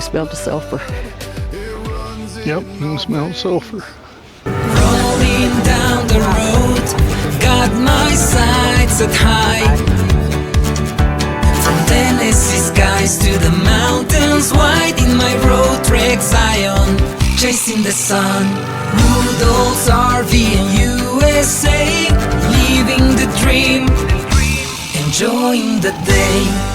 smell the sulfur. Yep, you can smell sulfur. Rolling down the road, got my sights set high. From Tennessee skies to the mountains wide, in my road trek Zion, chasing the sun. Rudolph's RV in USA, living the dream, enjoying the day.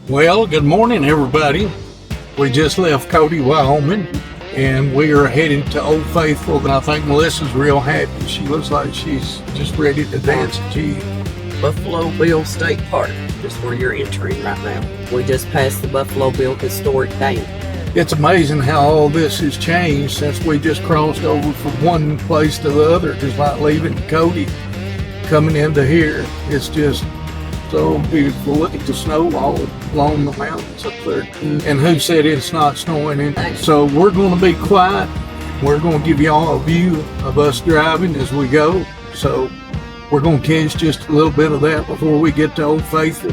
Well, good morning, everybody. We just left Cody, Wyoming, and we are heading to Old Faithful. And I think Melissa's real happy. She looks like she's just ready to dance a jig. Buffalo Bill State Park is where you're entering right now. We just passed the Buffalo Bill Historic Dam. It's amazing how all this has changed since we just crossed over from one place to the other. Just like leaving Cody, coming into here. It's just so beautiful. Look at the snow all along the mountains up there. And who said it's not snowing? So we're going to be quiet. We're going to give y'all a view of us driving as we go. So we're going to catch just a little bit of that before we get to Old Faithful.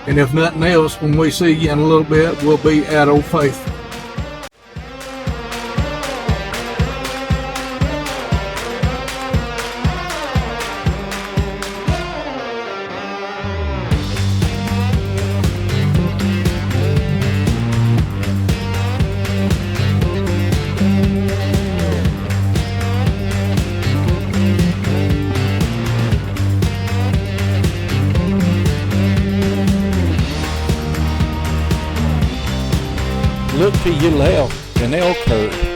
And if nothing else, when we see you in a little bit, we'll be at Old Faithful. Look to your left, an L curve.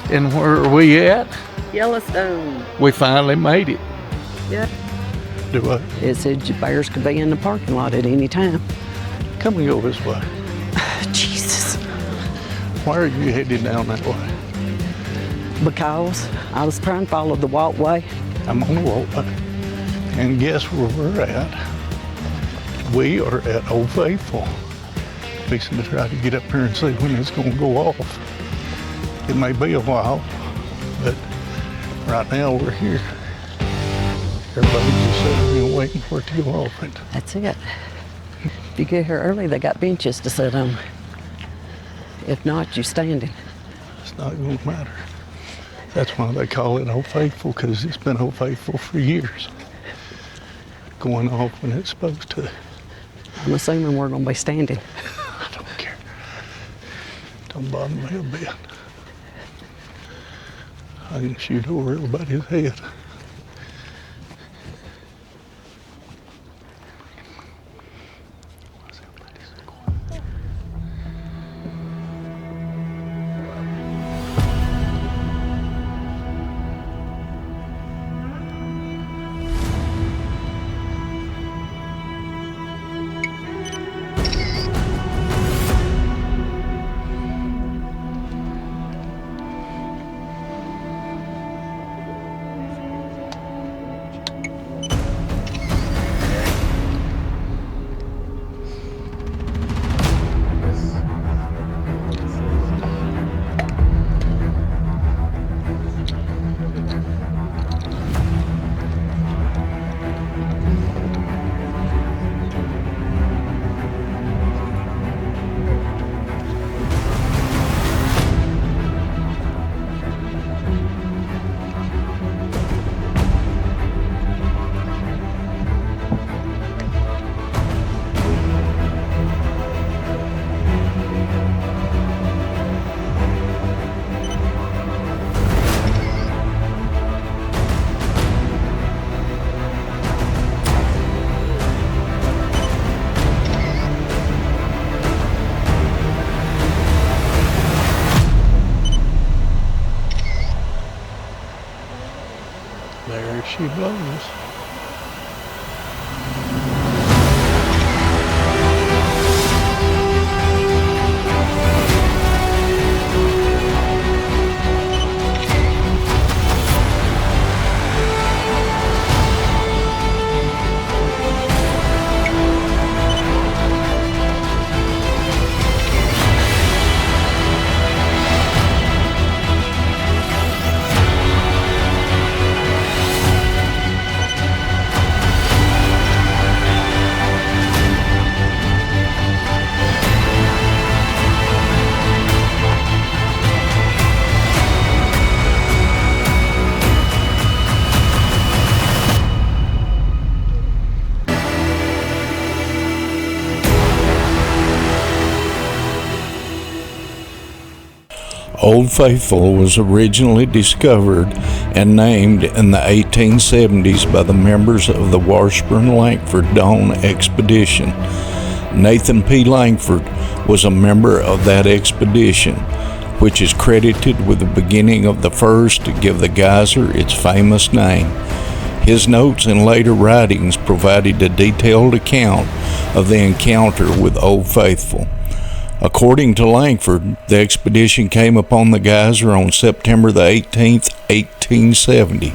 And where are we at? Yellowstone. We finally made it. Yeah. Do what? It said your bears could be in the parking lot at any time. Come and go this way. Jesus. Why are you headed down that way? Because I was trying to follow the walkway. I'm on the walkway. And guess where we're at? We are at Old Faithful. Fixing to try to get up here and see when it's going to go off. It may be a while, but right now we're here. Everybody's just sitting there waiting for it to go off. That's it. If you get here early, they got benches to sit on. If not, you're standing. It's not going to matter. That's why they call it Old Faithful, because it's been Old Faithful for years. Going off when it's supposed to. I'm assuming we're going to be standing. I don't care. Don't bother me a bit. I can shoot over everybody's head. There she blows. Old Faithful was originally discovered and named in the 1870s by the members of the Washburn-Langford Dawn Expedition. Nathan P. Langford was a member of that expedition, which is credited with the beginning of the first to give the geyser its famous name. His notes and later writings provided a detailed account of the encounter with Old Faithful. According to Langford, the expedition came upon the geyser on September the 18th, 1870.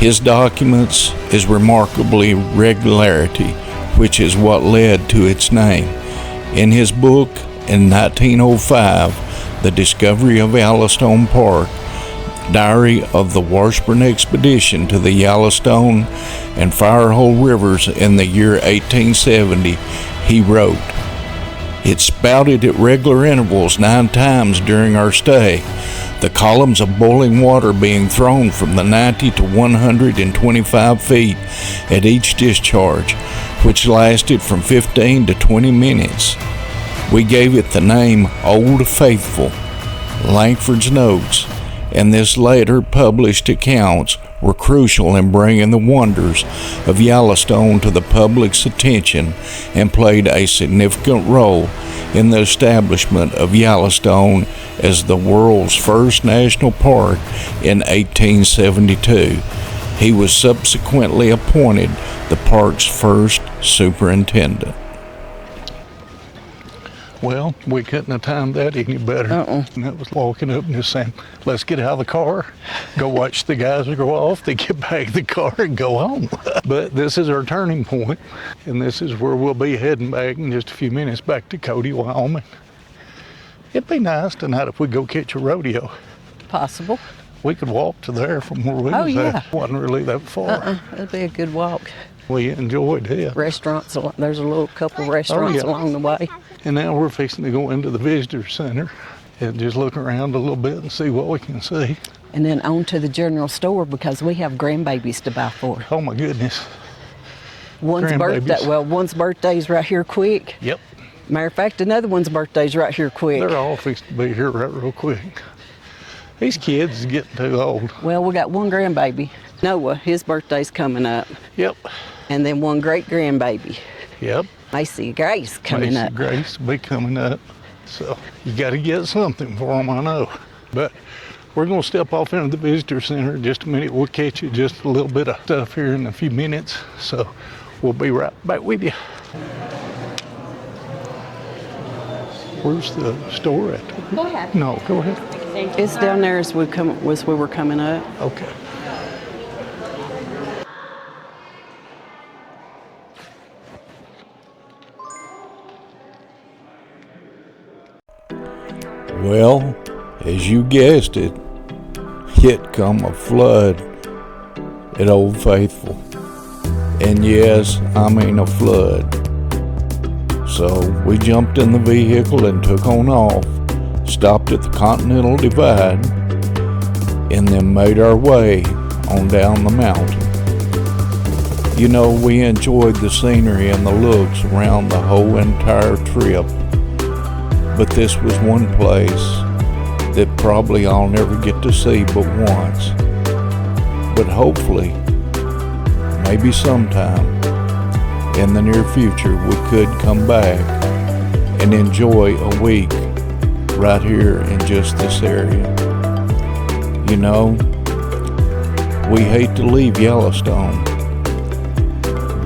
His documents is remarkably regularity, which is what led to its name. In his book in 1905, The Discovery of Yellowstone Park, Diary of the Washburn Expedition to the Yellowstone and Firehole Rivers in the year 1870, he wrote, "It spouted at regular intervals 9 times during our stay, the columns of boiling water being thrown from the 90 to 125 feet at each discharge, which lasted from 15 to 20 minutes. We gave it the name Old Faithful." Langford's notes and this later published accounts were crucial in bringing the wonders of Yellowstone to the public's attention and played a significant role in the establishment of Yellowstone as the world's first national park in 1872. He was subsequently appointed the park's first superintendent. Well, we couldn't have timed that any better. And that was walking up and just saying, let's get out of the car, go watch the geyser go off, then get back in the car and go home. But this is our turning point, and this is where we'll be heading back in just a few minutes back to Cody, Wyoming. It'd be nice tonight if we go catch a rodeo. Possible. We could walk to there from where we was at. Wasn't really that far. It'd be a good walk. We enjoyed it. Restaurants, there's a little couple restaurants along the way. And now we're fixing to go into the visitor center and just look around a little bit and see what we can see. And then on to the general store because we have grandbabies to buy for. Oh my goodness. One's birthday's right here quick. Yep. Matter of fact, another one's birthday's right here quick. They're all fixing to be here right real quick. These kids is getting too old. Well, we got one grandbaby. Noah, his birthday's coming up. Yep. And then one great grandbaby. Yep. Macy Grace coming up. Grace will be coming up. So you got to get something for them, I know. But we're going to step off into the visitor center in just a minute. We'll catch you just a little bit of stuff here in a few minutes. So we'll be right back with you. Where's the store at? Go ahead. No, go ahead. It's down there as we were coming up. Okay. Well, as you guessed it, hit come a flood at Old Faithful. And yes, I mean a flood. So we jumped in the vehicle and took on off, stopped at the Continental Divide, and then made our way on down the mountain. You know, we enjoyed the scenery and the looks around the whole entire trip. But this was one place that probably I'll never get to see but once. But hopefully, maybe sometime in the near future, we could come back and enjoy a week right here in just this area. You know, We hate to leave Yellowstone,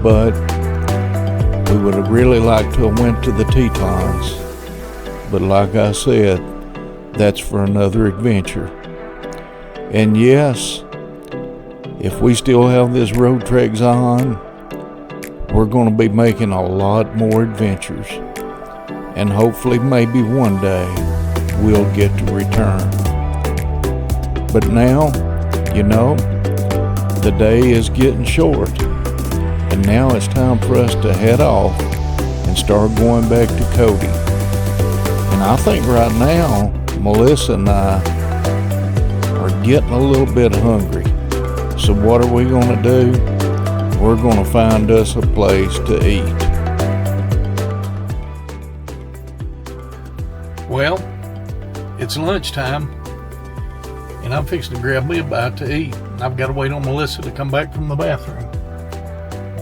but we would have really liked to have went to the Tetons. But like I said, that's for another adventure. And yes, if we still have this road treks on, we're going to be making a lot more adventures. And hopefully maybe one day we'll get to return. But now, you know, the day is getting short. And now it's time for us to head off and start going back to Cody. And I think right now, Melissa and I are getting a little bit hungry. So what are we going to do? We're going to find us a place to eat. Well, it's lunchtime, and I'm fixing to grab me a bite to eat. I've got to wait on Melissa to come back from the bathroom.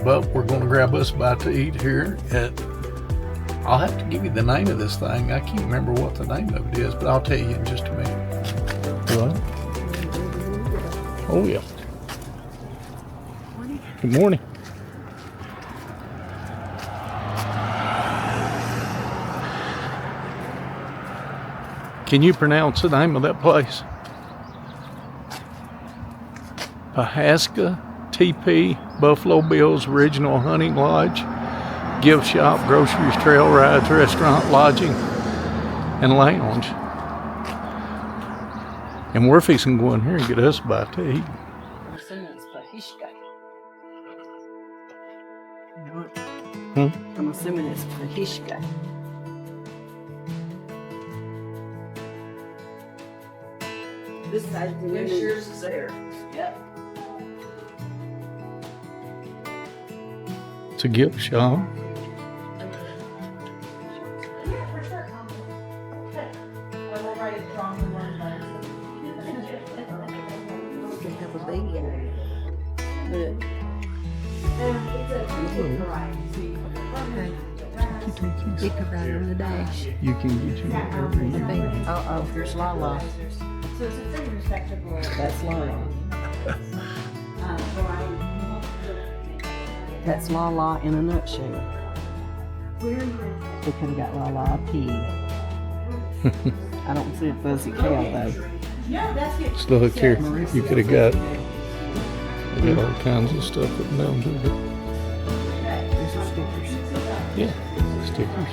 But we're going to grab us a bite to eat here at, I'll have to give you the name of this thing. I can't remember what the name of it is, but I'll tell you in just a minute. What? Oh, yeah. Good morning. Can you pronounce the name of that place? Pahaska Tepee, Buffalo Bill's Original Hunting Lodge, gift shop, groceries, trail rides, restaurant, lodging, and lounge. And we're fixing to go in here and get us a bite to eat. I'm assuming it's Pahaska. Hmm? I'm assuming it's Pahaska. This side, yours is there. Yep. It's a gift shop. Have a baby in it. You can ride on the dash. You can get your whatever you want. Oh, here's Lala. That's Lala. That's Lala in a nutshell. We could have got Lala a pig. I don't see a fuzzy cow though. Just look here. You could have got all kinds of stuff put down to it. These are stickers. Yeah, stickers.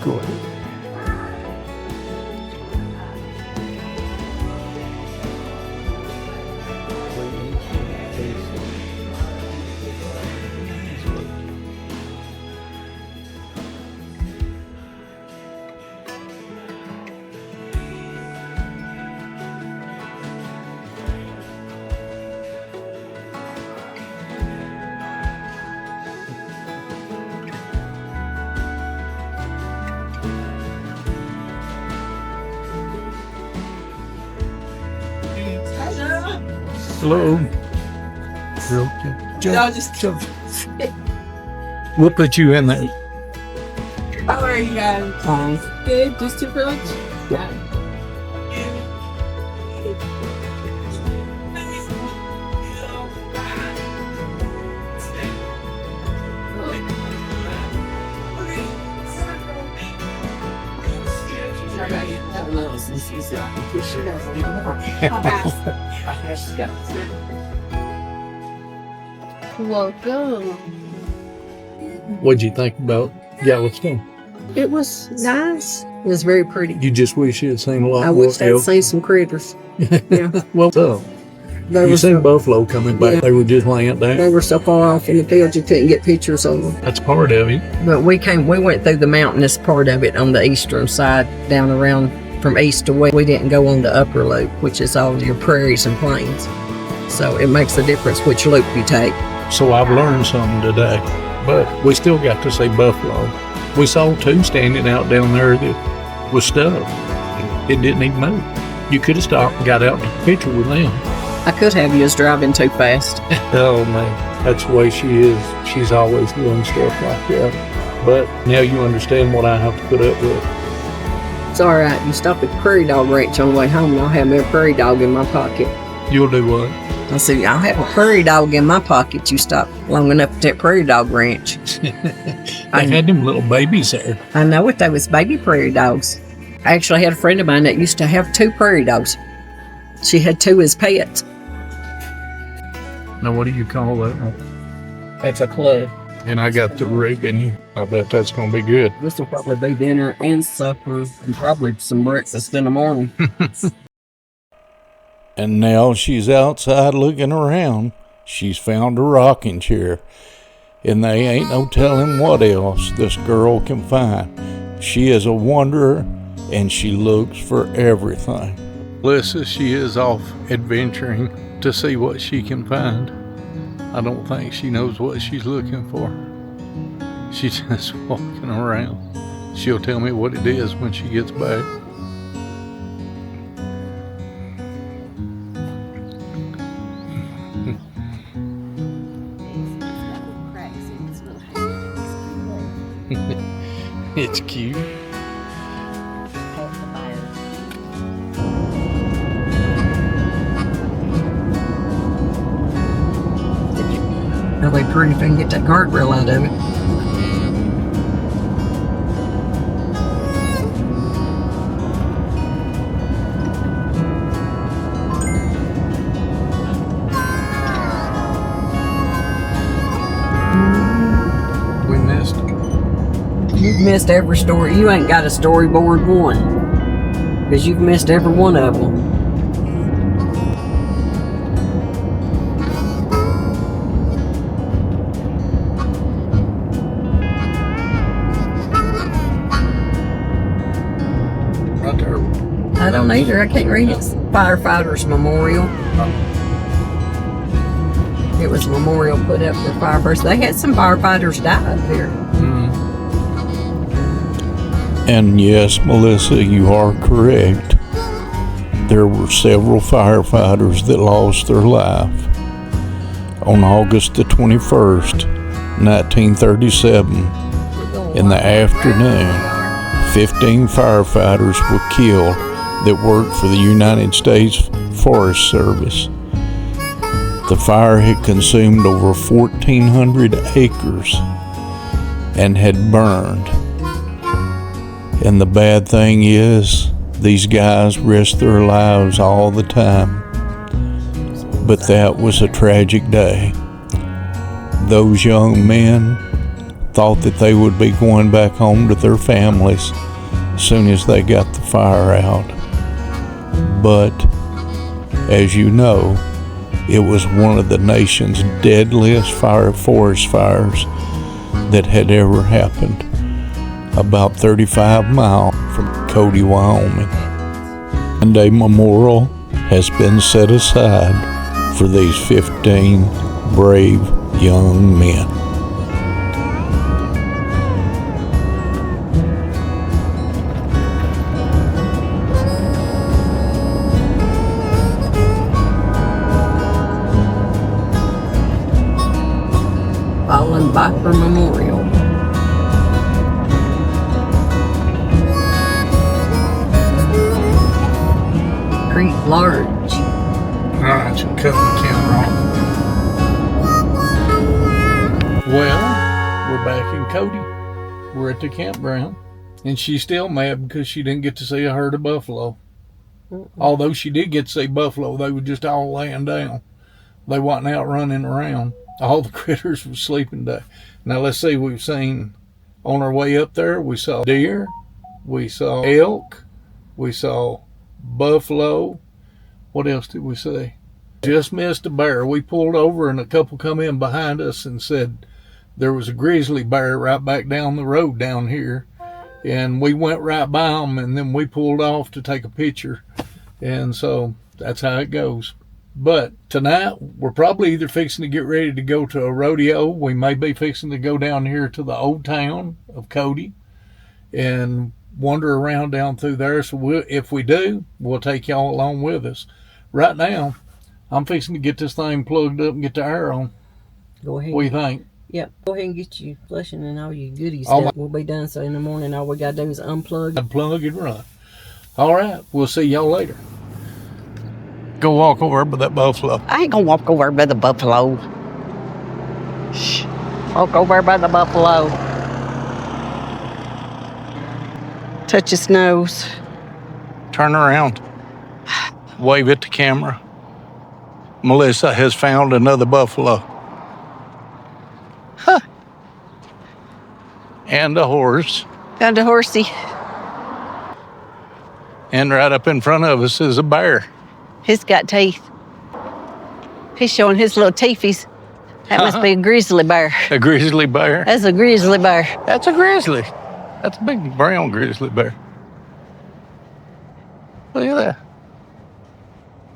Go ahead. Hello. No, just We'll put you in there. how are you guys? Fine. Good, just too much? Yeah. Welcome. What'd you think about Yellowstone? It was nice. It was very pretty. You just wish you had seen a lot I more wish I'd elk. seen some critters. Yeah. Well, so They you were, seen buffalo coming back. Yeah. They were just laying down. they were so far off in the field you couldn't get pictures of them. That's part of it. But we went through the mountainous part of it on the eastern side, down around from east to west. We didn't go on the upper loop, which is all your prairies and plains. So it makes a difference which loop you take. So I've learned something today. But we still got to say buffalo. We saw two standing out down there that was stuck. It didn't even move. You could have stopped and got out and took a picture with them. I could have you as driving too fast. Oh man, that's the way she is. She's always doing stuff like that. But now you understand what I have to put up with. It's all right. You stop at the Prairie Dog Ranch on the way home, and I'll have me a prairie dog in my pocket. You'll do what? I said, I'll have a prairie dog in my pocket. You stop long enough at that prairie dog ranch. I had them little babies there. I know it. They was baby prairie dogs. I actually had a friend of mine that used to have 2 prairie dogs. She had 2 as pets. Now, what do you call that one? That's a club. And I got the ribbon. I bet that's going to be good. This will probably be dinner and supper and probably some breakfast in the morning. And now she's outside looking around. She's found a rocking chair. And they ain't no telling what else this girl can find. She is a wanderer, and she looks for everything. Melissa, she is off adventuring to see what she can find. I don't think she knows what she's looking for. She's just walking around. She'll tell me what it is when she gets back. It's cute. Now they pretty if they can get that guardrail out of it. We missed. You've missed every story. You ain't got a storyboard one. Because you've missed every one of them. Right there. I don't either. I can't read it. Firefighters Memorial. It was a memorial put up for firefighters. They had some firefighters die up there. And yes, Melissa, you are correct. There were several firefighters that lost their life. On August the 21st, 1937, in the afternoon, 15 firefighters were killed that worked for the United States Forest Service. The fire had consumed over 1,400 acres and had burned. And the bad thing is, these guys risk their lives all the time. But that was a tragic day. Those young men thought that they would be going back home to their families as soon as they got the fire out. But, as you know, it was one of the nation's deadliest forest fires that had ever happened, about 35 miles from Cody, Wyoming. And a memorial has been set aside for these 15 brave young men. Fallen Viper Memorial. Creek Large. Alright, you cut the camera off. Well, we're back in Cody. We're at the campground. And she's still mad because she didn't get to see a herd of buffalo. Although she did get to see buffalo, they were just all laying down. They wasn't out running around. All the critters were sleeping day. Now let's see, we've seen on our way up there, we saw deer, we saw elk, we saw buffalo. What else did we see? Just missed a bear. We pulled over and a couple come in behind us and said there was a grizzly bear right back down the road down here. And we went right by them and then we pulled off to take a picture. And so that's how it goes. But tonight, we're probably either fixing to get ready to go to a rodeo. We may be fixing to go down here to the old town of Cody and wander around down through there. So if we do, we'll take y'all along with us. Right now, I'm fixing to get this thing plugged up and get the air on. Go ahead. What do you think? Yep. Go ahead and get you flushing and all your goodies stuff. We'll be done. So in the morning, all we got to do is unplug. Unplug and run. All right. We'll see y'all later. Go walk over by that buffalo. I ain't gonna walk over by the buffalo. Shh. Walk over by the buffalo. Touch his nose. Turn around. Wave at the camera. Melissa has found another buffalo. Huh. And a horse. Found a horsey. And right up in front of us is a bear. He's got teeth. He's showing his little teethies. That must be a grizzly bear. A grizzly bear. That's a grizzly bear. That's a grizzly. That's a big brown grizzly bear. Look at that.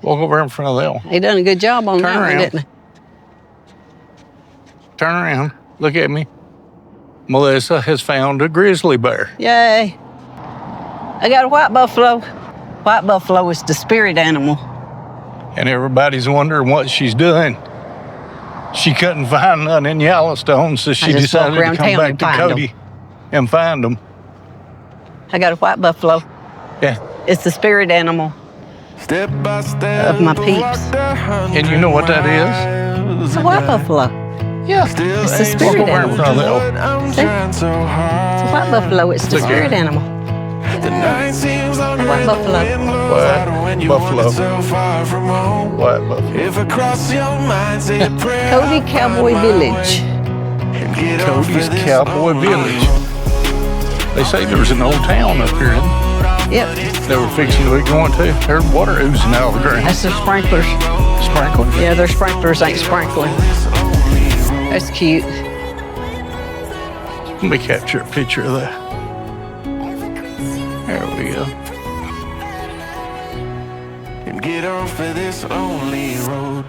Walk over in front of that one. He done a good job on Turn that one, around. didn't he? Turn around. Look at me. Melissa has found a grizzly bear. Yay. I got a white buffalo. White buffalo is the spirit animal. And everybody's wondering what she's doing. She couldn't find none in Yellowstone, so she just walk decided to around come town back and to find Cody and find them. I got a white buffalo. Yeah. It's the spirit animal Step by step of my peeps. And you know what that is? It's a white buffalo. Yeah. It's the Walk spirit over in animal. front of that one. See? It's a white buffalo. It's the Look at spirit it. animal. White buffalo. White buffalo. White buffalo. If across your mind say a prayer, Cody Cowboy Village. Cody's Cowboy Village. They say there's an old town up here. Yep. They were fixing to be going to. There's water oozing out of the ground. That's the sprinklers. Sprinkling. Yeah, their sprinklers ain't sprinkling. That's cute. Let me capture a picture of that. There we go. and get off of this lonely road.